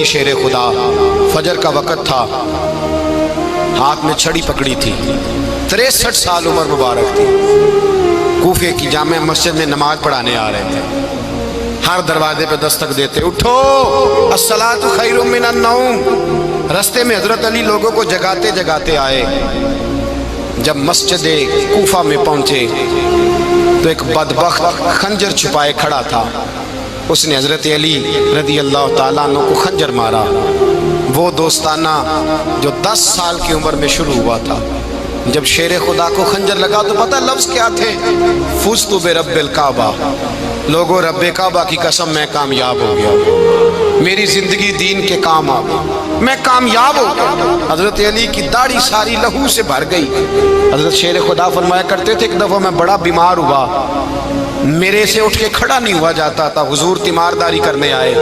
شیر خدا، فجر کا وقت تھا، ہاتھ میں چھڑی پکڑی تھی، 63 سال عمر مبارک تھی، کوفے کی جامع مسجد میں نماز پڑھانے آ رہے تھے۔ ہر دروازے پہ دستک دیتے، اٹھو الصلاۃ خیر من النوم۔ رستے میں حضرت علی لوگوں کو جگاتے جگاتے آئے۔ جب مسجد کوفہ میں پہنچے تو ایک بدبخت خنجر چھپائے کھڑا تھا، اس نے حضرت علی رضی اللہ تعالیٰ عنہ کو خنجر مارا۔ وہ دوستانہ جو 10 سال کی عمر میں شروع ہوا تھا، جب شیر خدا کو خنجر لگا تو پتہ لفظ کیا تھے؟ فزت برب الکعبہ، لوگوں رب کعبہ کی قسم میں کامیاب ہو گیا، میری زندگی دین کے کام آ گئی، میں کامیاب ہو گیا۔ حضرت علی کی داڑھی ساری لہو سے بھر گئی۔ حضرت شیر خدا فرمایا کرتے تھے ایک دفعہ میں بڑا بیمار ہوا، میرے سے اٹھ کے کھڑا نہیں ہوا جاتا تھا، حضور تیمارداری کرنے آئے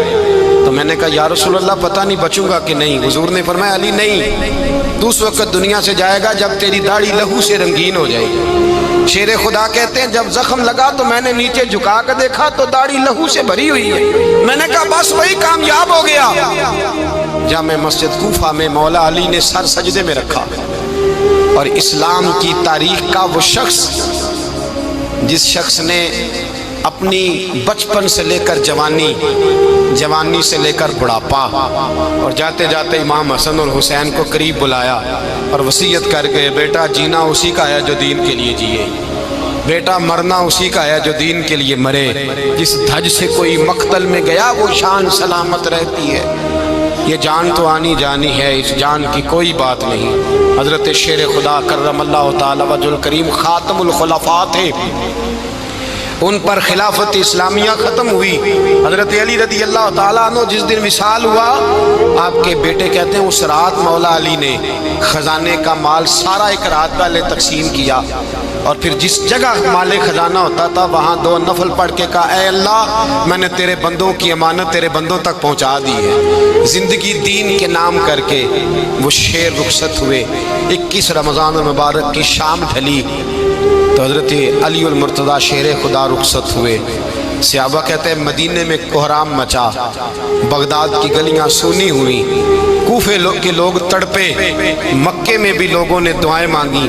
تو میں نے کہا یا رسول اللہ پتہ نہیں بچوں گا کہ نہیں۔ حضور نے فرمایا علی نہیں، تو اس وقت دنیا سے جائے گا جب تیری داڑھی لہو سے رنگین ہو جائے گی۔ شیر خدا کہتے ہیں جب زخم لگا تو میں نے نیچے جھکا کر دیکھا تو داڑھی لہو سے بھری ہوئی ہے، میں نے کہا بس وہی کامیاب ہو گیا۔ جامع مسجد کوفہ میں مولا علی نے سر سجدے میں رکھا، اور اسلام کی تاریخ کا وہ شخص جس شخص نے اپنی بچپن سے لے کر جوانی سے لے کر بڑھاپا، اور جاتے جاتے امام حسن اور حسین کو قریب بلایا اور وصیت کر گئے بیٹا جینا اسی کا ہے جو دین کے لیے جیے، بیٹا مرنا اسی کا ہے جو دین کے لیے مرے، جس دھج سے کوئی مقتل میں گیا وہ شان سلامت رہتی ہے، یہ جان تو آنی جانی ہے، اس جان کی کوئی بات نہیں۔ حضرت شیر خدا کرم اللہ تعالی وجہ الکریم خاتم الخلفاء تھے، ان پر خلافت اسلامیہ ختم ہوئی۔ حضرت علی رضی اللہ تعالیٰ عنہ جس دن وصال ہوا، آپ کے بیٹے کہتے ہیں اس رات مولا علی نے خزانے کا مال سارا ایک رات پہلے تقسیم کیا، اور پھر جس جگہ مال خزانہ ہوتا تھا وہاں 2 نفل پڑھ کے کہا اے اللہ میں نے تیرے بندوں کی امانت تیرے بندوں تک پہنچا دی ہے۔ زندگی دین کے نام کر کے وہ شیر رخصت ہوئے۔ 21 رمضان المبارک کی شام ڈھلی تو حضرت علی المرتضیٰ شیر خدا رخصت ہوئے۔ صحابہ کہتے ہیں مدینے میں کوہرام مچا، بغداد کی گلیاں سونی ہوئی، کوفے کے لوگ تڑپے، مکے میں بھی لوگوں نے دعائیں مانگی۔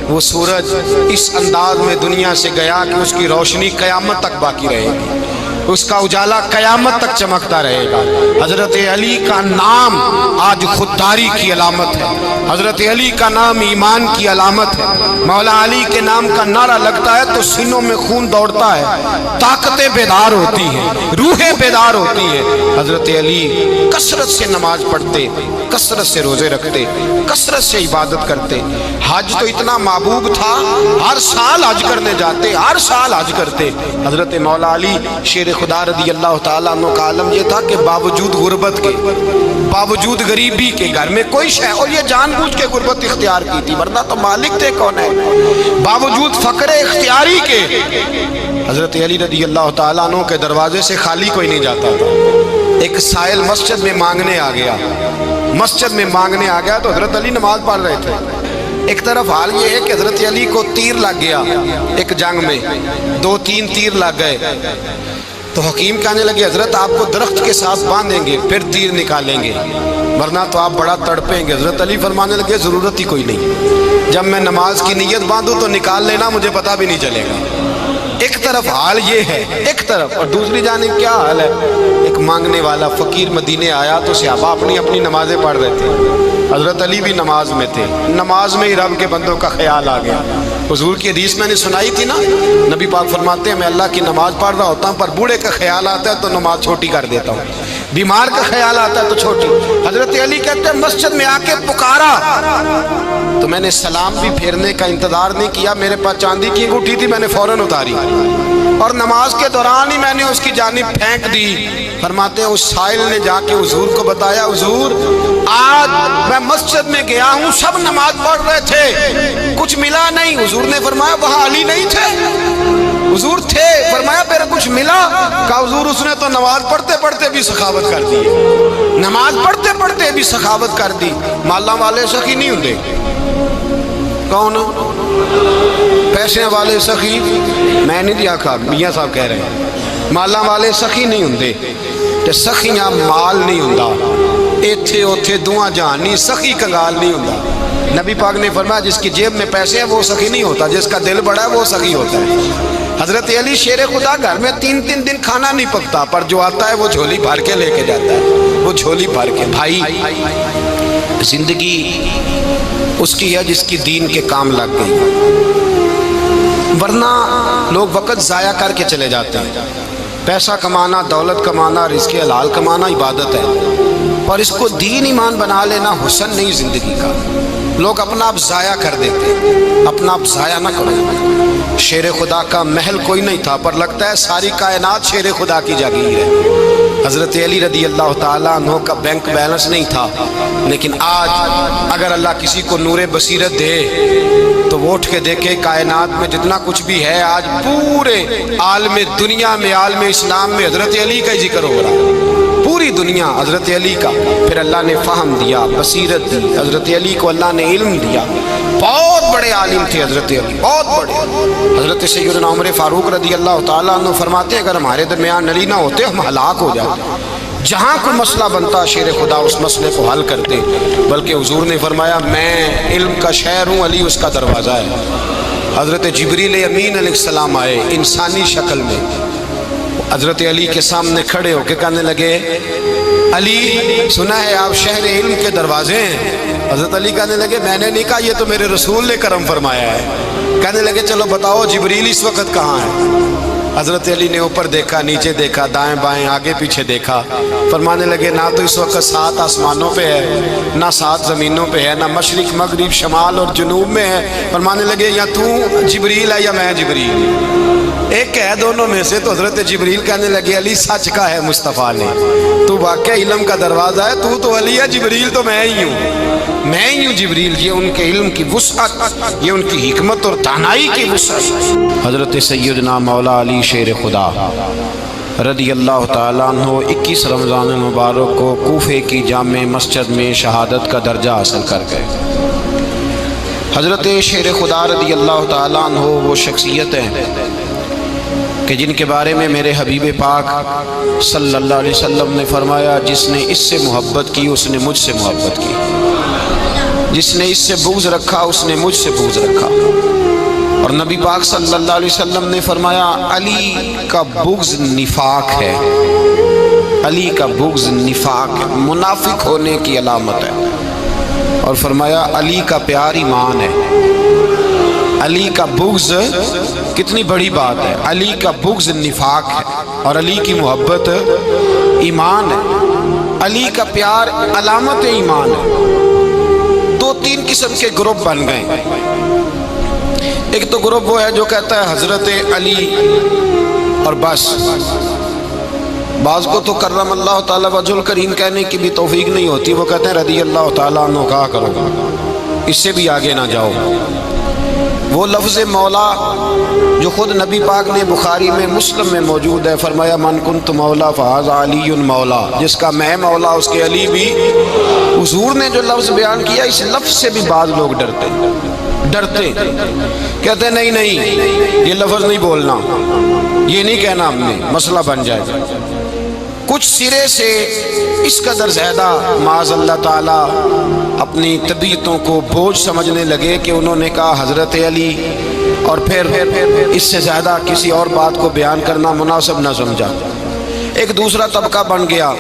وہ سورج اس انداز میں دنیا سے گیا کہ اس کی روشنی قیامت تک باقی رہے گی، اس کا اجالا قیامت تک چمکتا رہے گا۔ حضرت علی کا نام آج خودداری کی علامت ہے، حضرت علی کا نام ایمان کی علامت ہے۔ مولا علی کے نام کا نعرہ لگتا ہے تو سینوں میں خون دوڑتا ہے، طاقتیں بیدار ہوتی ہیں، روحیں بیدار ہوتی ہیں۔ حضرت علی کثرت سے نماز پڑھتے، کثرت سے روزے رکھتے، کثرت سے عبادت کرتے۔ حج تو اتنا محبوب تھا، ہر سال حج کرنے جاتے، ہر سال حج کرتے۔ حضرت مولا علی شیر خدا رضی اللہ تعالیٰ عنہ کا عالم یہ تھا کہ باوجود غربت کے، باوجود غریبی کے، گھر میں کوئی شے، اور یہ جان بوجھ کے غربت اختیار کی تھی ورنہ تو مالک تھے کون ہے، باوجود فقر اختیاری کے حضرت علی رضی اللہ تعالیٰ عنہ کے دروازے سے خالی کوئی نہیں جاتا تھا۔ ایک سائل مسجد میں مانگنے آ گیا، تو حضرت علی نماز پڑھ رہے تھے۔ ایک طرف حال یہ ہے کہ حضرت علی کو تیر لگ گیا، ایک جنگ میں 2-3 تیر لگ گئے، تو حکیم کہنے لگے حضرت آپ کو درخت کے ساتھ باندھیں گے پھر تیر نکالیں گے ورنہ تو آپ بڑا تڑپیں گے۔ حضرت علی فرمانے لگے ضرورت ہی کوئی نہیں، جب میں نماز کی نیت باندھوں تو نکال لینا، مجھے پتہ بھی نہیں چلے گا۔ ایک طرف حال یہ ہے، ایک طرف، اور دوسری جانب کیا حال ہے؟ ایک مانگنے والا فقیر مدینے آیا تو صحابہ اپنی اپنی نمازیں پڑھ رہے تھے، حضرت علی بھی نماز میں تھے، نماز میں ہی رب کے بندوں کا خیال آ گیا۔ حضور کی حدیث میں نے سنائی تھی نا، نبی پاک فرماتے ہیں میں اللہ کی نماز پڑھ رہا ہوتا ہوں پر بوڑھے کا خیال آتا ہے تو نماز چھوٹی کر دیتا ہوں، بیمار کا خیال آتا ہے تو چھوٹی۔ حضرت علی کہتے ہیں مسجد میں آ کے پکارا تو میں نے سلام بھی پھیرنے کا انتظار نہیں کیا، میرے پاس چاندی کی انگوٹھی تھی، میں نے فوراً اتاری اور نماز کے دوران ہی میں نے اس کی جانب پھینک دی۔ فرماتے ہیں اس سائل نے جا کے حضور کو بتایا حضور آج میں مسجد میں گیا ہوں، سب نماز پڑھ رہے تھے، کچھ ملا نہیں۔ حضور نے فرمایا وہاں علی نہیں تھے؟ حضور تھے۔ فرمایا پھر کچھ ملا؟ کہا حضور اس نے تو نماز پڑھتے پڑھتے بھی سخاوت کر دی، نماز پڑھتے پڑھتے بھی سخاوت کر دی۔ مالاں والے سخی نہیں ہوندے، کون پیسے والے سخی؟ میں نہیں دیا کہا، میاں صاحب کہہ رہے ہیں مالاں والے سخی نہیں ہوندے، تے سخیاں مال نہیں ہوندا، ایتھے اوتھے دعا جہان نہیں، سخی کنگال نہیں ہوتا۔ نبی پاک نے فرمایا جس کی جیب میں پیسے ہیں وہ سخی نہیں ہوتا، جس کا دل بڑا ہے وہ سخی ہوتا ہے۔ حضرت علی شیر خدا گھر میں 3 دن کھانا نہیں پکتا، پر جو آتا ہے وہ جھولی بھر کے لے کے جاتا ہے، وہ جھولی بھر کے۔ بھائی زندگی اس کی ہے جس کی دین کے کام لگ گئی، ورنہ لوگ وقت ضائع کر کے چلے جاتے ہیں۔ پیسہ کمانا، دولت کمانا، رزق حلال کمانا عبادت ہے، پر اس کو دین ایمان بنا لینا حسن نہیں زندگی کا۔ لوگ اپنا آپ ضائع کر دیتے، اپنا آپ ضائع نہ کرو۔ شیر خدا کا محل کوئی نہیں تھا، پر لگتا ہے ساری کائنات شیر خدا کی جاگیر ہے۔ حضرت علی رضی اللہ تعالیٰ عنہ کا بینک بیلنس نہیں تھا، لیکن آج اگر اللہ کسی کو نور بصیرت دے تو وہ اٹھ کے دیکھے کائنات میں جتنا کچھ بھی ہے، آج پورے عالم دنیا میں، عالم اسلام میں حضرت علی کا ہی ذکر ہو رہا ہے، پوری دنیا حضرت علی کا۔ پھر اللہ نے فہم دیا، بصیرت دی، حضرت علی کو اللہ نے علم دیا۔ بہت بڑے عالم تھے حضرت علی، بہت بڑے۔ حضرت سیدنا عمر فاروق رضی اللہ تعالیٰ عنہ فرماتے ہیں اگر ہمارے درمیان علی نہ ہوتے ہم ہلاک ہو جاتے، جہاں کوئی مسئلہ بنتا شیر خدا اس مسئلے کو حل کرتے۔ بلکہ حضور نے فرمایا میں علم کا شہر ہوں، علی اس کا دروازہ ہے۔ حضرت جبریل امین علیہ السلام آئے انسانی شکل میں، حضرت علی کے سامنے کھڑے ہو کے کہنے لگے علی سنا ہے آپ شہر علم کے دروازے ہیں؟ حضرت علی کہنے لگے میں نے نہیں کہا، یہ تو میرے رسول نے کرم فرمایا ہے۔ کہنے لگے چلو بتاؤ جبریل اس وقت کہاں ہے؟ حضرت علی نے اوپر دیکھا، نیچے دیکھا، دائیں بائیں آگے پیچھے دیکھا، فرمانے لگے نہ تو اس وقت 7 آسمانوں پہ ہے، نہ 7 زمینوں پہ ہے، نہ مشرق مغرب شمال اور جنوب میں ہے۔ فرمانے لگے یا تو جبریل ہے یا میں جبریل، ایک ہے دونوں میں سے۔ تو حضرت جبریل کہنے لگے علی سچ کا ہے مصطفیٰ نے، تو واقعہ علم کا دروازہ ہے، تو علی ہے، جبریل تو میں ہی ہوں، میں ہی ہوں جبریل۔ یہ ان کے علم کی وسعت، یہ ان کی حکمت اور دانائی کی وسعت۔ حضرت سیدنا مولا علی شیر خدا رضی اللہ تعالیٰ عنہ 21 رمضان المبارک کو کوفے کی جامع مسجد میں شہادت کا درجہ حاصل کر گئے۔ حضرت شیر خدا رضی اللہ تعالیٰ عنہ وہ شخصیت ہیں کہ جن کے بارے میں میرے حبیب پاک صلی اللہ علیہ وسلم نے فرمایا جس نے اس سے محبت کی اس نے مجھ سے محبت کی، جس نے اس سے بغض رکھا اس نے مجھ سے بغض رکھا۔ اور نبی پاک صلی اللہ علیہ وسلم نے فرمایا علی کا بغض نفاق ہے، علی کا بغض نفاق ہے، منافق ہونے کی علامت ہے۔ اور فرمایا علی کا پیار ایمان ہے، علی کا بغض کتنی بڑی بات ہے، علی کا بغض نفاق ہے اور علی کی محبت ایمان ہے، علی کا پیار علامت ایمان ہے۔ 2-3 قسم کے گروپ بن گئے۔ ایک تو گروپ وہ ہے جو کہتا ہے حضرت علی اور بس، بعض کو تو کرم اللہ تعالیٰ وجہ الکریم کہنے کی بھی توفیق نہیں ہوتی، وہ کہتے ہیں رضی اللہ تعالیٰ عنہ کہا کرو، اس سے بھی آگے نہ جاؤ۔ وہ لفظ مولا جو خود نبی پاک نے بخاری میں مسلم میں موجود ہے، فرمایا من کنت مولا فہذا علی مولا، جس کا میں مولا اس کے علی بھی۔ حضور نے جو لفظ بیان کیا اس لفظ سے بھی بعض لوگ ڈرتے کہتے ہیں نہیں یہ لفظ نہیں بولنا، یہ نہیں کہنا ہم نے، مسئلہ بن جائے گا۔ کچھ سرے سے اس قدر زیادہ معاذ اللہ تعالیٰ اپنی طبیعتوں کو بوجھ سمجھنے لگے کہ انہوں نے کہا حضرت علی، اور پھر اس سے زیادہ کسی اور بات کو بیان کرنا مناسب نہ سمجھا۔ ایک دوسرا طبقہ بن گیا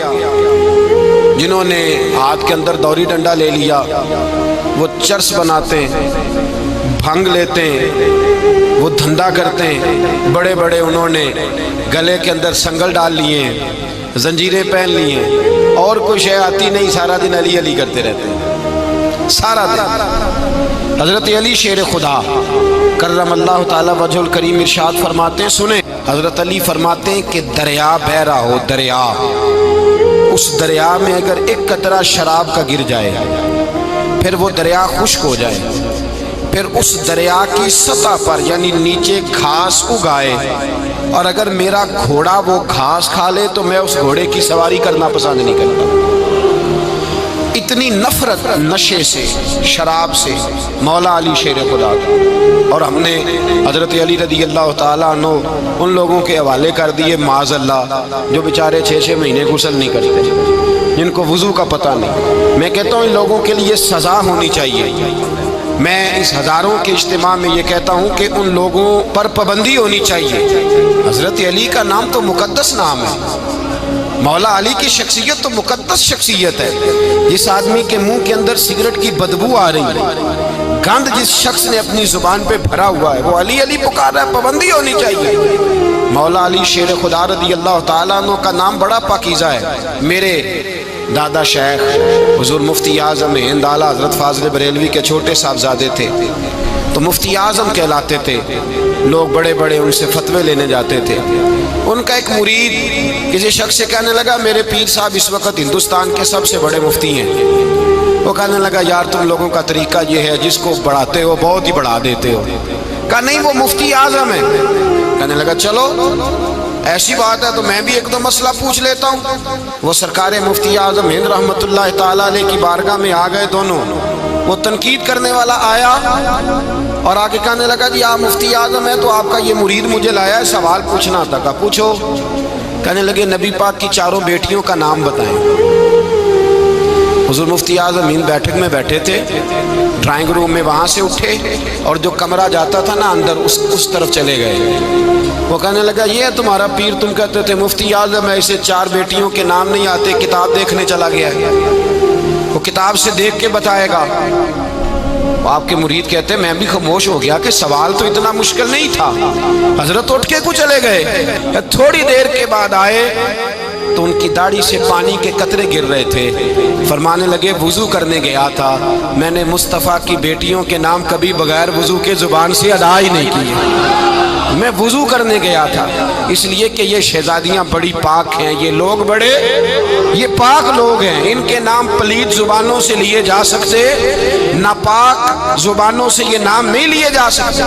جنہوں نے ہاتھ کے اندر دوری ڈنڈا لے لیا، وہ چرس بناتے ہیں، بھنگ لیتے ہیں، وہ دھندا کرتے ہیں، بڑے بڑے انہوں نے گلے کے اندر سنگل ڈال لیے ہیں، زنجیریں پہن لی ہیں، اور کوئی شے آتی نہیں، سارا دن علی علی کرتے رہتے ہیں سارا دن۔ حضرت علی شیر خدا کرم اللہ تعالیٰ وجہ الکریم ارشاد فرماتے ہیں، سنیں حضرت علی فرماتے ہیں کہ دریا بہ رہا ہو، دریا، اس دریا میں اگر ایک قطرہ شراب کا گر جائے پھر وہ دریا خشک ہو جائے، پھر اس دریا کی سطح پر یعنی نیچے گھاس اگائے، اور اگر میرا گھوڑا وہ گھاس کھا لے تو میں اس گھوڑے کی سواری کرنا پسند نہیں کرتا۔ اتنی نفرت نشے سے، شراب سے مولا علی شیر خدا کا، اور ہم نے حضرت علی رضی اللہ تعالیٰ عنہ ان لوگوں کے حوالے کر دیے معاذ اللہ جو بیچارے 6 مہینے غسل نہیں کرتے، جن کو وضو کا پتہ نہیں۔ میں کہتا ہوں ان لوگوں کے لیے سزا ہونی چاہیے۔ میں اس ہزاروں کے اجتماع میں یہ کہتا ہوں کہ ان لوگوں پر پابندی ہونی چاہیے۔ حضرت علی کا نام تو مقدس نام ہے، مولا علی کی شخصیت تو مقدس شخصیت ہے۔ جس آدمی کے منہ کے اندر سگریٹ کی بدبو آ رہی ہے، گند جس شخص نے اپنی زبان پہ بھرا ہوا ہے، وہ علی علی پکار رہا ہے، پابندی ہونی چاہیے۔ مولا علی شیر خدا رضی اللہ تعالیٰ عنہ کا نام بڑا پاکیزہ ہے۔ میرے دادا شیخ حضور مفتی اعظم ہند اعلیٰ حضرت فاضل بریلوی کے چھوٹے صاحبزادے تھے، تو مفتی اعظم کہلاتے تھے، لوگ بڑے بڑے ان سے فتوے لینے جاتے تھے۔ ان کا ایک مرید کسی شخص سے کہنے لگا میرے پیر صاحب اس وقت ہندوستان کے سب سے بڑے مفتی ہیں۔ وہ کہنے لگا یار تم لوگوں کا طریقہ یہ ہے، جس کو بڑھاتے ہو بہت ہی بڑھا دیتے ہو۔ کہا نہیں وہ مفتی اعظم ہے۔ کہنے لگا چلو ایسی بات ہے تو میں بھی ایک دو مسئلہ پوچھ لیتا ہوں۔ وہ سرکار مفتی اعظم ہند رحمت اللہ تعالیٰ علیہ کی بارگاہ میں آ گئے دونوں۔ وہ تنقید کرنے والا آیا اور آ کے کہنے لگا جی آپ مفتی اعظم ہیں تو آپ کا یہ مرید مجھے لایا ہے، سوال پوچھنا تھا۔ کہا پوچھو۔ کہنے لگے نبی پاک کی 4 بیٹیوں کا نام بتائیں۔ حضور مفتی اعظم ہند بیٹھک میں بیٹھے تھے، ڈرائنگ روم میں وہاں سے اٹھے اور جو کمرہ جاتا تھا نا اندر اس طرف چلے گئے۔ وہ کہنے لگا یہ ہے تمہارا پیر، تم کہتے تھے مفتی اعظم ہے، اسے 4 بیٹیوں کے نام نہیں آتے، کتاب دیکھنے چلا گیا ہے، وہ کتاب سے دیکھ کے بتائے گا۔ آپ کے مرید کہتے ہیں میں بھی خاموش ہو گیا کہ سوال تو اتنا مشکل نہیں تھا۔ حضرت اٹھ کے کچھ چلے گئے، تھوڑی دیر کے بعد آئے تو ان کی داڑھی سے پانی کے قطرے گر رہے تھے۔ فرمانے لگے وضو کرنے گیا تھا، میں نے مصطفیٰ کی بیٹیوں کے نام کبھی بغیر وضو کے زبان سے ادا ہی نہیں کیے۔ میں وضو کرنے گیا تھا اس لیے کہ یہ شہزادیاں بڑی پاک ہیں، یہ لوگ بڑے یہ پاک لوگ ہیں، ان کے نام پلید زبانوں سے لیے جا سکتے، ناپاک زبانوں سے یہ نام نہیں لیے جا سکتے۔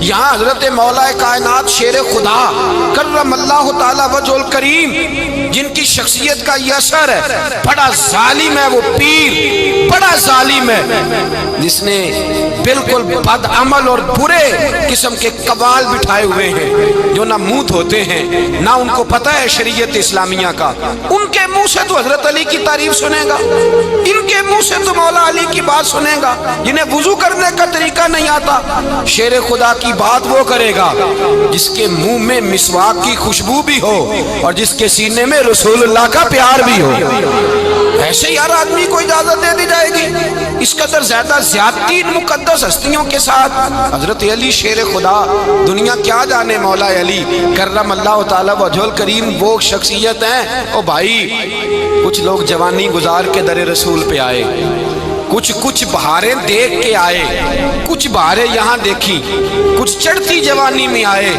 یہاں حضرت مولا کائنات شیر خدا کرم اللہ تعالی وجہ الکریم جن کی شخصیت کا یہ اثر ہے، بڑا ظالم ہے وہ پیر، بڑا ظالم ہے جس نے بالکل بد عمل اور برے قسم کے قوال بٹھائے ہوئے ہیں، جو نہ منہ دھوتے ہیں نہ ان کو پتہ ہے شریعت اسلامیہ کا۔ ان کے منہ سے تو حضرت علی کی تعریف سنے گا، ان کے منہ سے تو مولا علی کی بات سنے گا، جنہیں وضو کرنے کا طریقہ نہیں آتا۔ شیر خدا کی بات وہ کرے گا جس کے منہ میں مسواک کی خوشبو بھی ہو اور جس کے سینے میں رسول اللہ کا پیار بھی ہو۔ ایسے یار آدمی کو اجازت دے دی جائے گی؟ اس قدر زیادہ زیادتی مقدس ہستیوں کے ساتھ۔ حضرت علی شیر خدا، دنیا کیا جانے مولا علی کرم اللہ تعالی وجہ الکریم وہ شخصیت ہیں۔ او بھائی کچھ لوگ جوانی گزار کے در رسول پہ آئے، کچھ بہاریں دیکھ کے آئے، کچھ بہاریں یہاں دیکھی، کچھ چڑھتی جوانی میں آئے۔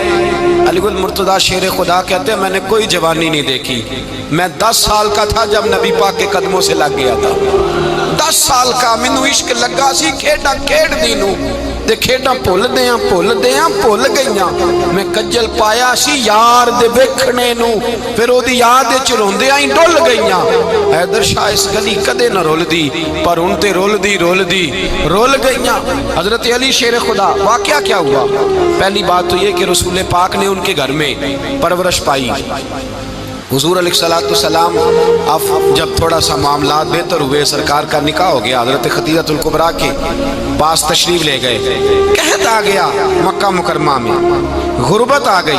علی گل مرتضیٰ شیر خدا کہتے ہیں میں نے کوئی جوانی نہیں دیکھی، میں 10 سال کا تھا جب نبی پاک کے قدموں سے لگ گیا تھا۔ 10 سال کا مینوں عشق لگا سی، کھیڈا کھیڈ دی نوں تے کھیڈاں بھول دیاں بھول گئیاں۔ میں کجل پایا سی یار دے ویکھنے نوں، پھر او دی یاد وچ روندیاں ہی ڈل گئیاں۔ حیدر شاہ اس گلی کدے نہ رول دی، پر ہن تے رول دی گئیاں۔ حضرت علی شیر خدا، واقعہ کیا ہوا؟ پہلی بات تو یہ کہ رسول پاک نے ان کے گھر میں پرورش پائی۔ حضور علیہ الصلوۃ والسلام اب جب تھوڑا سا معاملات بہتر ہوئے، سرکار کا نکاح ہو گیا، حضرت خدیجہ الکبریٰ کے پاس تشریف لے گئے۔ قحط آ گیا مکہ مکرمہ میں، غربت آ گئی۔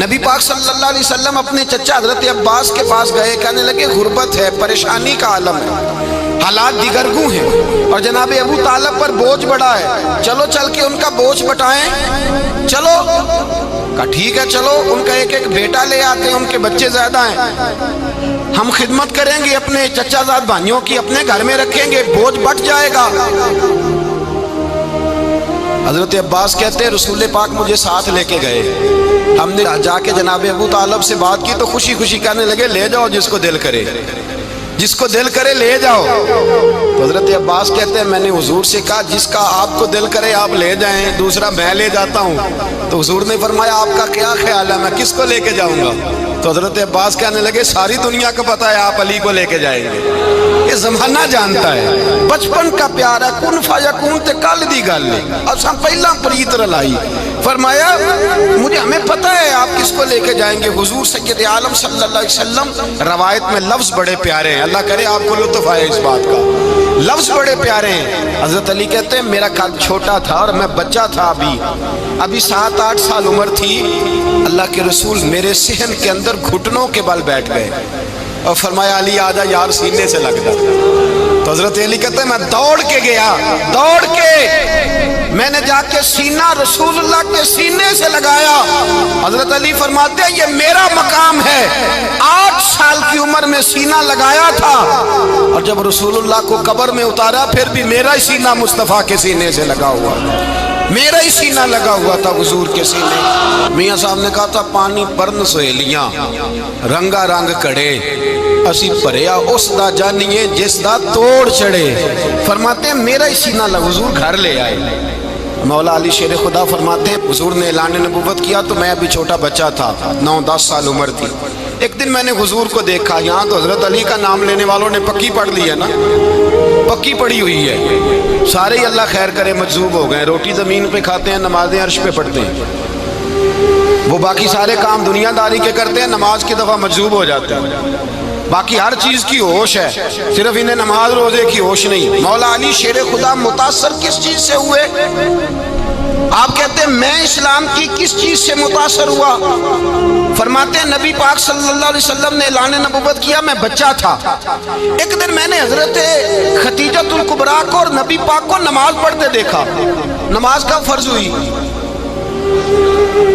نبی پاک صلی اللہ علیہ وسلم اپنے چچا حضرت عباس کے پاس گئے، کہنے لگے غربت ہے، پریشانی کا عالم ہے، حالات دیگرگوں ہیں اور جناب ابو طالب پر بوجھ بڑا ہے، چلو چل کے ان کا بوجھ بٹائیں۔ چلو کہا ٹھیک ہے چلو، ان کا ایک بیٹا لے آتے ہیں، ان کے بچے زیادہ ہیں، ہم خدمت کریں گے اپنے چچا زاد بھائیوں کی، اپنے گھر میں رکھیں گے، بوجھ بٹ جائے گا۔ حضرت عباس کہتے ہیں رسول پاک مجھے ساتھ لے کے گئے، ہم نے جا کے جناب ابو طالب سے بات کی تو خوشی خوشی کہنے لگے لے جاؤ جس کو دل کرے، جس کو دل کرے لے جاؤ۔ تو حضرت عباس کہتے ہیں میں نے حضور سے کہا جس کا آپ کو دل کرے آپ لے جائیں، دوسرا میں لے جاتا ہوں۔ تو حضور نے فرمایا آپ کا کیا خیال ہے، میں کس کو لے کے جاؤں گا؟ تو حضرت عباس کہنے لگے ساری دنیا کو پتا ہے آپ علی کو لے کے جائیں گے، یہ زمانہ جانتا ہے، بچپن کا پیار ہے، کن فیکون تے کل دی گل ہے، اب سب پہلا پریت رلائی۔ فرمایا مجھے ہمیں پتہ ہے آپ کس کو لے کے جائیں گے، حضور سید عالم صلی اللہ علیہ وسلم۔ روایت میں لفظ بڑے پیارے ہیں، اللہ کرے آپ کو لطف آئے اس بات کا، لفظ بڑے پیارے ہیں۔ حضرت علی کہتے ہیں میرا قد چھوٹا تھا اور میں بچہ تھا، ابھی 7-8 سال عمر تھی، اللہ کے رسول میرے صحن کے اندر گھٹنوں کے بل بیٹھ گئے اور فرمایا علی آجا یار سینے سے لگ جا۔ تو حضرت علی کہتے ہیں میں دوڑ کے گیا، دوڑ کے میں نے جا کے سینہ رسول اللہ کے سینے سے لگایا۔ حضرت علی فرماتے ہیں یہ میرا مقام ہے، 8 سال کی عمر میں سینہ لگایا تھا، اور جب رسول اللہ کو قبر میں اتارا پھر بھی میرا ہی سینہ مصطفیٰ کے سینے سے لگا ہوا، میرا ہی سینہ لگا ہوا تھا حضور کے سینے۔ میاں صاحب نے کہا تھا پانی پرن سہیلیاں رنگا رنگ کڑے، اسی پریا اس دا جانیے جس دا توڑ چڑھے۔ فرماتے ہیں میرا ہی سینہ لگا، حضور گھر لے آئے۔ مولا علی شیر خدا فرماتے ہیں حضور نے اعلان نبوت کیا تو میں ابھی چھوٹا بچہ تھا، 9-10 سال عمر تھی۔ ایک دن میں نے حضور کو دیکھا، یہاں تو حضرت علی کا نام لینے والوں نے پکی پڑھ لی ہے نا، پکی پڑی ہوئی ہے، سارے ہی اللہ خیر کرے مجذوب ہو گئے، روٹی زمین پہ کھاتے ہیں، نمازیں عرش پہ پڑھتے ہیں، وہ باقی سارے کام دنیا داری کے کرتے ہیں، نماز کی دفعہ مجذوب ہو جاتے ہیں، باقی ہر چیز کی ہوش ہے، صرف انہیں نماز روزے کی ہوش نہیں۔ مولا علی شیر خدا متاثر کس چیز سے ہوئے؟ آپ کہتے ہیں میں اسلام کی کس چیز سے متاثر ہوا؟ فرماتے ہیں نبی پاک صلی اللہ علیہ وسلم نے اعلان نبوت کیا، میں بچہ تھا، ایک دن میں نے حضرت خدیجۃ الکبریٰ کو اور نبی پاک کو نماز پڑھتے دیکھا۔ نماز کب فرض ہوئی؟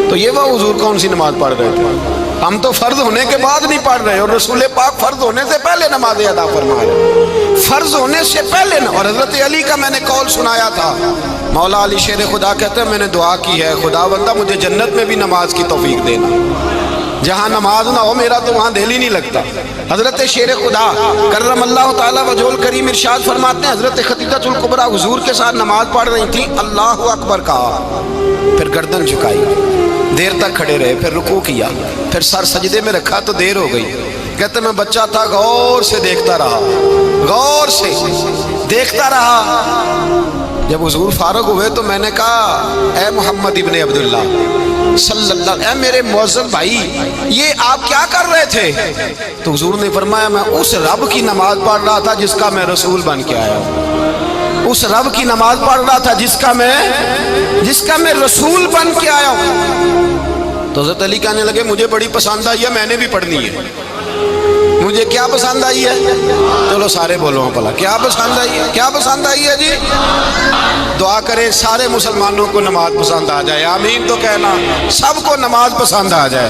تو یہ وہ حضور کون سی نماز پڑھ رہے تھے؟ ہم تو فرض ہونے کے بعد نہیں پڑھ رہے، اور رسول پاک فرض ہونے سے پہلے نماز ادا فرما رہے، فرض ہونے سے پہلے نہ۔ اور حضرت علی کا میں نے قول سنایا تھا، مولا علی شیر خدا کہتے ہیں میں نے دعا کی ہے خدا بندہ مجھے جنت میں بھی نماز کی توفیق دینا، جہاں نماز نہ ہو میرا تو وہاں دل ہی نہیں لگتا۔ حضرت شیر خدا کرم اللہ تعالیٰ وجہ الکریم ارشاد فرماتے ہیں حضرت خدیجۃ الکبریٰ حضور کے ساتھ نماز پڑھ رہی تھی، اللہ اکبر کہا، پھر گردن جھکائی، دیر تک کھڑے رہے، پھر رکوع کیا، پھر سر سجدے میں رکھا تو دیر ہو گئی۔ کہتے میں بچہ تھا، غور سے دیکھتا رہا، غور سے دیکھتا رہا۔ جب حضور فارغ ہوئے تو میں نے کہا اے محمد ابن عبداللہ صلی اللہ، اے میرے معزز بھائی یہ آپ کیا کر رہے تھے؟ تو حضور نے فرمایا میں اس رب کی نماز پڑھ رہا تھا جس کا میں رسول بن کے آیا ہوں، اس رب کی نماز پڑھ رہا تھا جس کا میں رسول بن کے آیا ہوں۔ تو حضرت علی کہنے لگے مجھے بڑی پسند آئی ہے، میں نے بھی پڑھنی ہے۔ مجھے کیا پسند آئی ہے؟ چلو سارے بولو پلا، کیا پسند آئی ہے؟ کیا پسند آئی ہے جی؟ دعا کرے سارے مسلمانوں کو نماز پسند آ جائے، آمین تو کہنا، سب کو نماز پسند آ جائے۔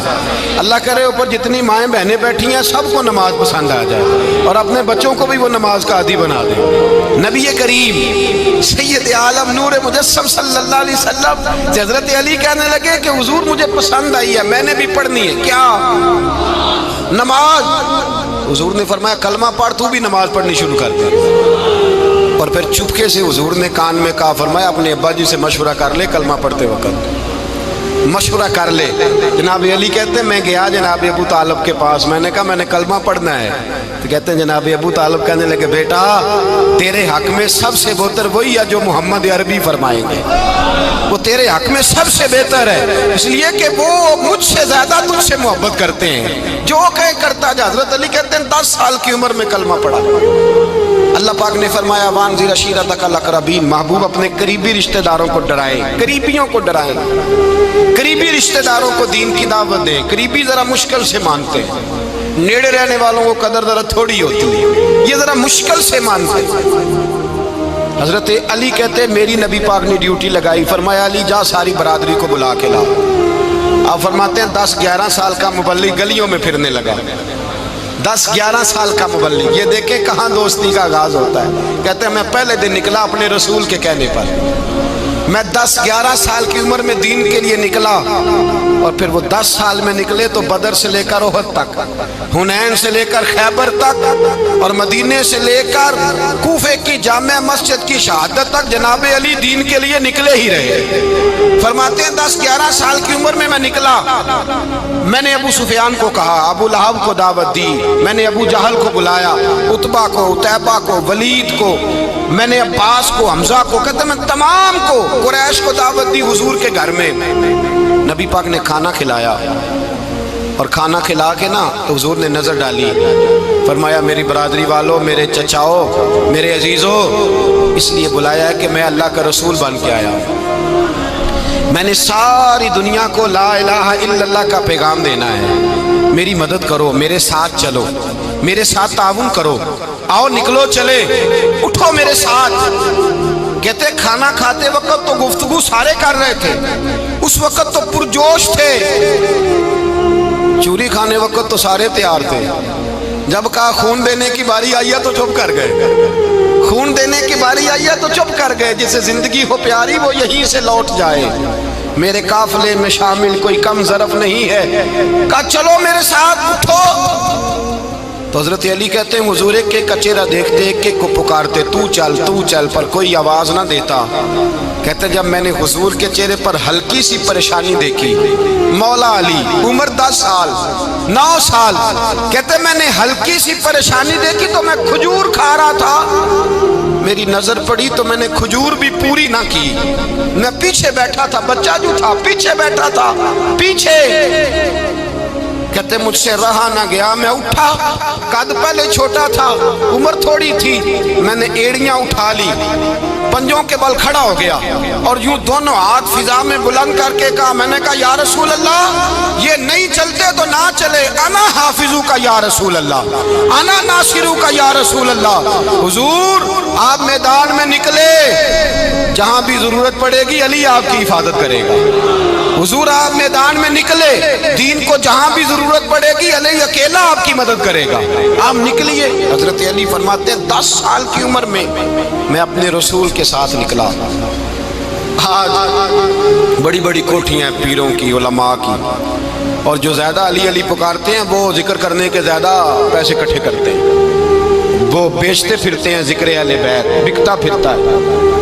اللہ کرے اوپر جتنی مائیں بہنیں بیٹھی ہیں سب کو نماز پسند آ جائے، اور اپنے بچوں کو بھی وہ نماز کا عادی بنا دے۔ نبی کریم سید عالم نور مجسم صلی اللہ علیہ وسلم سے حضرت علی کہنے لگے کہ حضور مجھے پسند آئی ہے، میں نے بھی پڑھنی ہے۔ کیا؟ نماز۔ حضور نے فرمایا کلمہ پڑھ، تو بھی نماز پڑھنی شروع کر دے۔ اور پھر چپکے سے حضور نے کان میں کہا، فرمایا اپنے ابا جی سے مشورہ کر لے کلمہ پڑھتے وقت، مشورہ کر لے۔ جناب علی کہتے ہیں میں گیا جناب ابو طالب کے پاس، میں نے کہا میں نے کلمہ پڑھنا ہے، تو کہتے ہیں جناب ابو طالب کہنے لگے بیٹا تیرے حق میں سب سے بہتر وہی ہے جو محمد عربی فرمائیں گے، وہ تیرے حق میں سب سے بہتر ہے، اس لیے کہ وہ مجھ سے زیادہ تجھ سے محبت کرتے ہیں، جو کہے کرتا جا۔ حضرت علی کہتے ہیں 10 سال کی عمر میں کلمہ پڑھا۔ اللہ پاک نے فرمایا وانذر عشیرتک الاقربین، محبوب اپنے قریبی رشتہ داروں کو ڈرائیں، قریبیوں کو ڈرائیں، قریبی رشتہ داروں کو دین کی دعوت دیں۔ قریبی ذرا مشکل سے مانتے ہیں، نیڑے رہنے والوں کو قدر ذرا تھوڑی ہوتی ہے، یہ ذرا مشکل سے مانتے ہیں۔ حضرت علی کہتے ہیں میری نبی پاک نے ڈیوٹی لگائی، فرمایا علی جا ساری برادری کو بلا کے لا۔ آپ فرماتے ہیں 10-11 سال کا مبلغ گلیوں میں پھرنے لگا، 10-11 سال کا مبلغ، یہ دیکھیں کہاں دوستی کا آغاز ہوتا ہے۔ کہتے ہیں میں پہلے دن نکلا اپنے رسول کے کہنے پر، میں 10-11 سال کی عمر میں دین کے لیے نکلا، اور پھر وہ 10 سال میں نکلے تو بدر سے لے کر احد تک، حنین سے لے کر خیبر تک، اور مدینے سے لے کر کوفے کی جامع مسجد کی شہادت تک جناب علی دین کے لیے نکلے ہی رہے۔ فرماتے ہیں 10-11 سال کی عمر میں نکلا، میں نے ابو سفیان کو کہا، ابو لہب کو دعوت دی، میں نے ابو جہل کو بلایا، عتبہ کو، عتیبہ کو، ولید کو، میں نے عباس کو، حمزہ کو، کہتے میں تمام کو، قریش کو دعوت دی حضور کے گھر میں۔ نبی پاک نے کھانا کھلایا، اور کھانا کھلا کے نا تو حضور نے نظر ڈالی، فرمایا میری برادری والوں، میرے چچاؤ، میرے عزیزوں، اس لیے بلایا ہے کہ میں اللہ کا رسول بن کے آیا ہوں، میں نے ساری دنیا کو لا الہ الا اللہ کا پیغام دینا ہے، میری مدد کرو، میرے ساتھ چلو، میرے ساتھ تعاون کرو، آؤ نکلو چلے، اٹھو میرے ساتھ۔ کہتے کھانا کھاتے وقت تو گفتگو سارے کر رہے تھے، اس وقت تو پرجوش تھے، چوری کھانے وقت تو سارے تیار تھے، جب کہا خون دینے کی باری آئی ہے تو چپ کر گئے، خون دینے کی باری آئی ہے تو چپ کر گئے، جسے زندگی ہو پیاری وہ یہیں سے لوٹ جائے، میرے قافلے میں شامل کوئی کم ظرف نہیں ہے، کہا چلو میرے ساتھ اٹھو۔ تو حضرت علی کہتے ہیں حضور ایک ایک کا چہرہ دیکھتے ایک ایک کو پکارتے، تو چل، پر کوئی آواز نہ دیتا۔ کہتے جب میں نے حضور کے چہرے پر ہلکی سی پریشانی دیکھی، مولا علی عمر 10 سال 9 سال، کہتے میں نے ہلکی سی پریشانی دیکھی تو میں کھجور کھا رہا تھا، میری نظر پڑی تو میں نے کھجور بھی پوری نہ کی، میں پیچھے بیٹھا تھا، بچہ جو تھا پیچھے بیٹھا تھا، پیچھے۔ کہتے مجھ سے رہا نہ گیا، میں اٹھا، قد پہلے چھوٹا تھا، عمر تھوڑی تھی، میں نے ایڑیاں اٹھا لی، پنجوں کے بل کھڑا ہو گیا، اور یوں دونوں ہاتھ فضا میں بلند کر کے کہا، میں نے کہا یا رسول اللہ یہ نہیں چلتے تو نہ چلے، انا حافظو کا یا رسول اللہ، انا ناصرو کا یا رسول اللہ۔ حضور آپ میدان میں نکلے، جہاں بھی ضرورت پڑے گی علی آپ کی حفاظت کرے گا، حضور آپ میدان میں نکلے، دین کو جہاں بھی ضرورت پڑے گی علی اکیلا آپ کی مدد کرے گا، آپ نکلیے۔ حضرت علی فرماتے ہیں 10 سال کی عمر میں میں اپنے رسول کے ساتھ نکلا۔ آج بڑی بڑی کوٹھیاں پیروں کی، علماء کی، اور جو زیادہ علی علی پکارتے ہیں وہ ذکر کرنے کے زیادہ پیسے اکٹھے کرتے ہیں، وہ بیچتے پھرتے ہیں ذکر اہل بیت، بکتا پھرتا ہے،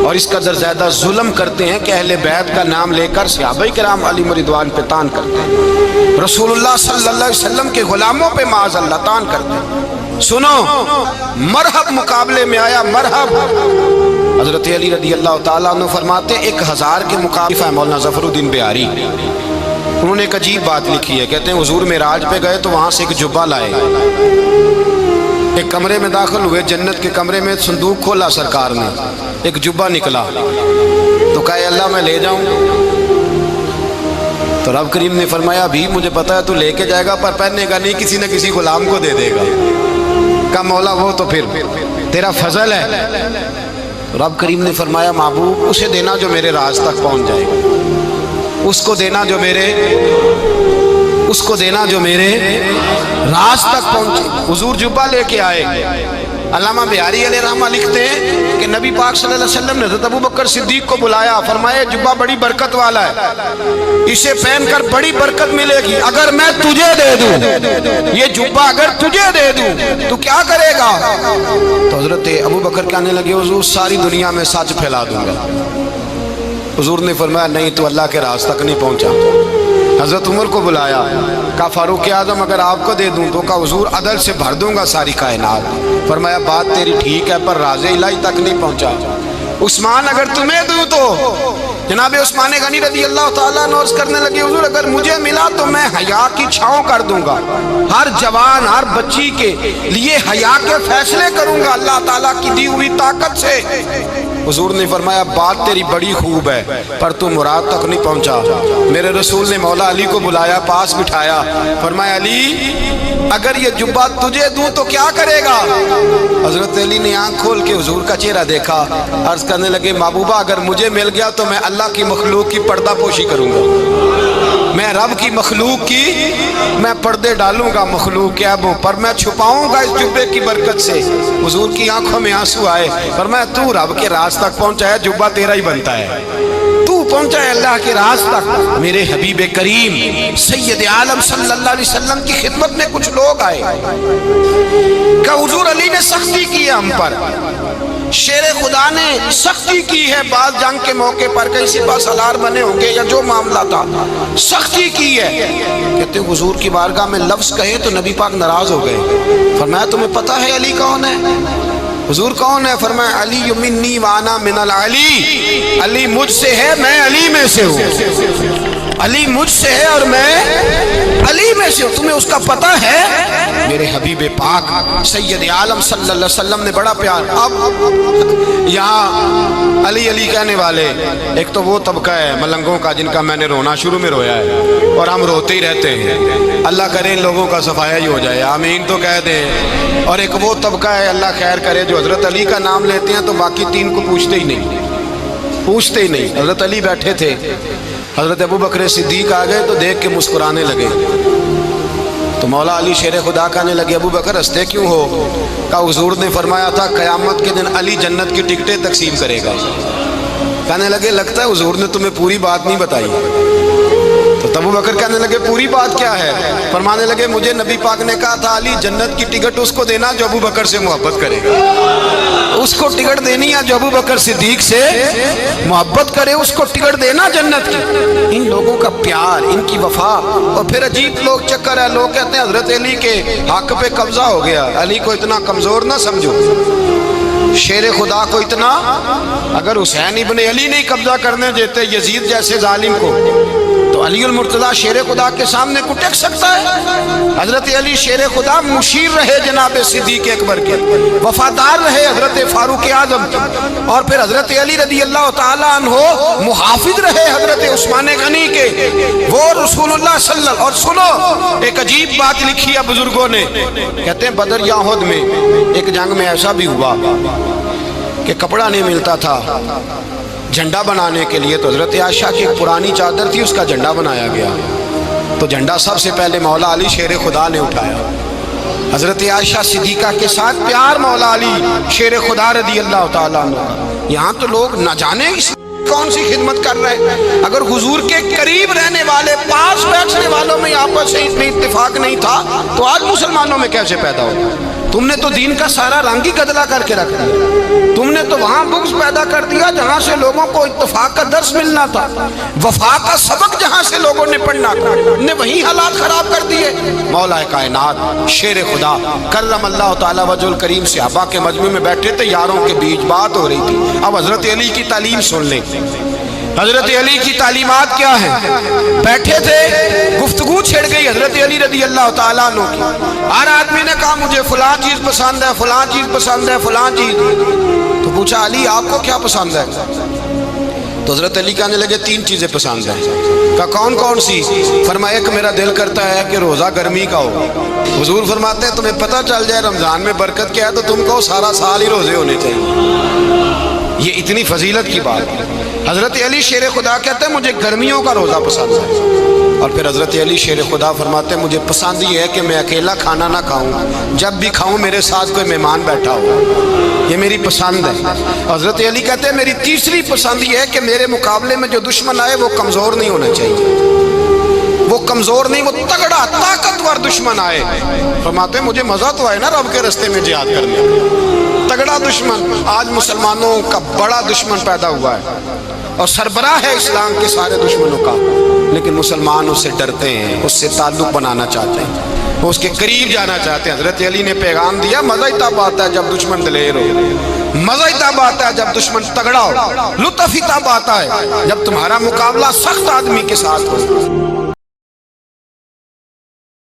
اور اس قدر زیادہ ظلم کرتے ہیں کہ اہل بیت کا نام لے کر صحابہ کرام علی رضوان پہ تان کرتے ہیں، رسول اللہ صلی اللہ علیہ وسلم کے غلاموں پہ معاذ اللہ تان کرتے ہیں۔ سنو، مرحب مقابلے میں آیا، مرحب۔ حضرت علی رضی اللہ تعالیٰ عنہ فرماتے ہیں 1000 کے مقابلے مولانا ظفر الدین بہاری، انہوں نے ایک عجیب بات لکھی ہے، کہتے ہیں حضور معراج پہ گئے تو وہاں سے ایک جبہ لائے، ایک کمرے میں داخل ہوئے، جنت کے کمرے میں صندوق کھولا سرکار نے، ایک جبہ نکلا، تو کہا اے اللہ میں لے جاؤں؟ تو رب کریم نے فرمایا ابھی مجھے پتا ہے تو لے کے جائے گا پر پہننے گا نہیں، کسی نہ کسی غلام کو دے دے گا۔ کہا مولا وہ تو پھر تیرا فضل ہے۔ رب کریم نے فرمایا محبوب اسے دینا جو میرے راز تک پہنچ جائے گا، اس کو دینا جو میرے راز تک پہنچے۔ حضور جبہ لے کے آئے، علامہ بہاری علیہ رحمہ لکھتے ہیں کہ نبی پاک صلی اللہ علیہ وسلم نے حضرت ابوبکر صدیق کو بلایا، فرمایا جبہ بڑی برکت والا ہے، اسے پہن کر بڑی برکت ملے گی، اگر میں تجھے دے دوں یہ جبہ، اگر تجھے دے دوں تو کیا کرے گا؟ تو حضرت ابوبکر کہنے لگے حضور ساری دنیا میں سچ پھیلا دوں گا۔ حضور نے فرمایا نہیں تو اللہ کے راز تک نہیں پہنچا۔ حضرت عمر کو بلایا، کہا فاروق اعظم اگر آپ کو دے دوں تو کہا حضور عدل سے بھر دوں گا ساری کائنات۔ فرمایا بات تیری ٹھیک ہے پر راز الہی تک نہیں پہنچا۔ عثمان اگر تمہیں دوں تو جناب عثمان غنی رضی اللہ تعالیٰ نوز کرنے لگے حضور اگر مجھے ملا تو میں حیا کی چھاؤں کر دوں گا، ہر جوان ہر بچی کے لیے حیا کے فیصلے کروں گا اللہ تعالیٰ کی دی ہوئی طاقت سے۔ حضور نے فرمایا بات تیری بڑی خوب ہے پر تو مراد تک نہیں پہنچا۔ میرے رسول نے مولا علی کو بلایا، پاس بٹھایا، فرمایا علی اگر یہ جبہ تجھے دوں تو کیا کرے گا؟ حضرت علی نے آنکھ کھول کے حضور کا چہرہ دیکھا، عرض کرنے لگے محبوبہ اگر مجھے مل گیا تو میں اللہ کی مخلوق کی پردہ پوشی کروں گا، میں رب کی مخلوق کی میں پردے ڈالوں گا، مخلوق کے عیبوں پر میں چھپاؤں گا اس جبے کی برکت سے۔ حضور کی آنکھوں میں آنسو آئے، فرمایا تو رب کے راز تک پہنچا ہے، جبہ تیرا ہی بنتا ہے۔ پہنچا ہے اللہ کے راز تک. میرے حبیب کریم سید عالم صلی اللہ علیہ وسلم کی خدمت میں کچھ لوگ آئے کہ حضور علی نے سختی کی ہے ہم پر, شیر خدا نے سختی کی ہے بعض جنگ کے موقع پر, کہیں سپاہ سالار بنے ہوں گے یا جو معاملہ تھا, سختی کی ہے. کہتے حضور کی بارگاہ میں لفظ کہے تو نبی پاک ناراض ہو گئے. فرمایا تمہیں پتہ ہے علی کون ہے؟ حضور کون ہے؟ فرمایا علی منی وانا من العلی, علی مجھ سے ہے میں علی میں سے ہوں, علی مجھ سے ہے اور میں علی میں سے ہوں. تمہیں اس کا پتہ ہے؟ میرے حبیب پاک سید عالم صلی اللہ علیہ وسلم نے بڑا پیار. اب یہاں علی علی کہنے والے ایک تو وہ طبقہ ہے ملنگوں کا جن کا میں نے رونا شروع میں رویا ہے اور ہم روتے ہی رہتے ہیں. اللہ کرے ان لوگوں کا صفایا ہی ہو جائے, آمین تو کہہ دیں. اور ایک وہ طبقہ ہے اللہ خیر کرے جو حضرت علی کا نام لیتے ہیں تو باقی تین کو پوچھتے ہی نہیں. حضرت علی بیٹھے تھے, حضرت ابو بکر صدیق آ گئے تو دیکھ کے مسکرانے لگے. تو مولا علی شیر خدا کہنے لگے ابو بکر ہنستے کیوں ہو؟ کہ حضور نے فرمایا تھا قیامت کے دن علی جنت کی ٹکٹیں تقسیم کرے گا. کہنے لگے لگتا ہے حضور نے تمہیں پوری بات نہیں بتائی. تو ابو بکر کہنے لگے پوری بات کیا ہے؟ فرمانے لگے مجھے نبی پاک نے کہا تھا علی جنت کی ٹکٹ اس کو دینا جو ابو بکر سے محبت کرے گا, اس کو ٹکٹ دینی ہے جو ابو بکر صدیق سے محبت کرے, اس کو ٹکٹ دینا جنت کی. ان لوگوں کا پیار, ان کی وفا. اور پھر عجیب لوگ چکر ہے, لوگ کہتے ہیں حضرت علی کے حق پہ قبضہ ہو گیا. علی کو اتنا کمزور نہ سمجھو, شیر خدا کو اتنا, اگر حسین ابن علی نہیں قبضہ کرنے دیتے یزید جیسے ظالم کو تو علی المرتضیٰ شیر خدا کے سامنے کو ٹک سکتا ہے؟ حضرت علی شیر خدا مشیر رہے جناب صدیق اکبر کے, وفادار رہے حضرت فاروق اعظم کے, اور پھر حضرت علی رضی اللہ تعالیٰ عنہ محافظ رہے حضرت عثمان غنی کے, وہ رسول اللہ صلی اللہ. اور سنو ایک عجیب بات لکھی ہے بزرگوں نے, کہتے ہیں بدر یا احد میں ایک جنگ میں ایسا بھی ہوا کہ کپڑا نہیں ملتا تھا جھنڈا بنانے کے لیے, تو حضرت عائشہ کی ایک پرانی چادر تھی اس کا جھنڈا بنایا گیا. تو جھنڈا سب سے پہلے مولا علی شیر خدا نے اٹھایا. حضرت عائشہ صدیقہ کے ساتھ پیار مولا علی شیر خدا رضی اللہ تعالیٰ عنہ. یہاں تو لوگ نہ جانے کون سی خدمت کر رہے ہیں. اگر حضور کے قریب رہنے والے پاس بیٹھنے والوں میں آپس سے اتنی اتفاق نہیں تھا تو آج مسلمانوں میں کیسے پیدا ہو؟ تم نے تو دین کا سارا رنگ ہی گدلا کر کے رکھ دیا. تم نے تو وہاں بغض پیدا کر دیا جہاں سے لوگوں کو اتفاق کا درس ملنا تھا, وفا کا سبق جہاں سے لوگوں نے پڑھنا تھا, نے وہی حالات خراب کر دیے. مولا کائنات شیر خدا کرم اللہ تعالیٰ وجہ الکریم صحابہ کے مجمع میں بیٹھے تھے, یاروں کے بیچ بات ہو رہی تھی. اب حضرت علی کی تعلیم سن لیں, حضرت علی کی تعلیمات کیا ہیں. بیٹھے تھے, گفتگو چھڑ گئی حضرت علی رضی اللہ تعالیٰ عنہ کی. ہر آدمی نے کہا مجھے فلاں چیز پسند ہے, فلاں چیز پسند ہے, فلاں چیز. تو پوچھا علی آپ کو کیا پسند ہے؟ تو حضرت علی کہنے لگے تین چیزیں پسند ہیں. کہا کون کون سی؟ فرمایا ایک میرا دل کرتا ہے کہ روزہ گرمی کا ہو. حضور فرماتے ہیں تمہیں پتہ چل جائے رمضان میں برکت کیا ہے تو تم کو سارا سال ہی روزے ہونے چاہیے. یہ اتنی فضیلت کی بات ہے. حضرت علی شیر خدا کہتے ہیں مجھے گرمیوں کا روزہ پسند ہے. اور پھر حضرت علی شیر خدا فرماتے ہیں مجھے پسند یہ ہے کہ میں اکیلا کھانا نہ کھاؤں, جب بھی کھاؤں میرے ساتھ کوئی مہمان بیٹھا ہو, یہ میری پسند ہے. حضرت علی کہتے ہیں میری تیسری پسند یہ ہے کہ میرے مقابلے میں جو دشمن آئے وہ کمزور نہیں ہونا چاہیے, وہ کمزور نہیں, وہ تگڑا طاقتور دشمن آئے. فرماتے ہیں مجھے مزہ تو آئے نا رب کے رستے میں جہاد کرنے میں, تگڑا دشمن. آج مسلمانوں کا بڑا دشمن پیدا ہوا ہے اور سربراہ ہے اسلام کے سارے دشمنوں کا, لیکن مسلمان اس سے ڈرتے ہیں, اس سے تعلق بنانا چاہتے ہیں, وہ اس کے قریب جانا چاہتے ہیں. حضرت علی نے پیغام دیا مزہ ہی تب آتا ہے جب دشمن دلیر ہو, مزہ ہی تب آتا ہے جب دشمن تگڑا ہو, لطف ہی تب آتا ہے جب تمہارا مقابلہ سخت آدمی کے ساتھ ہو.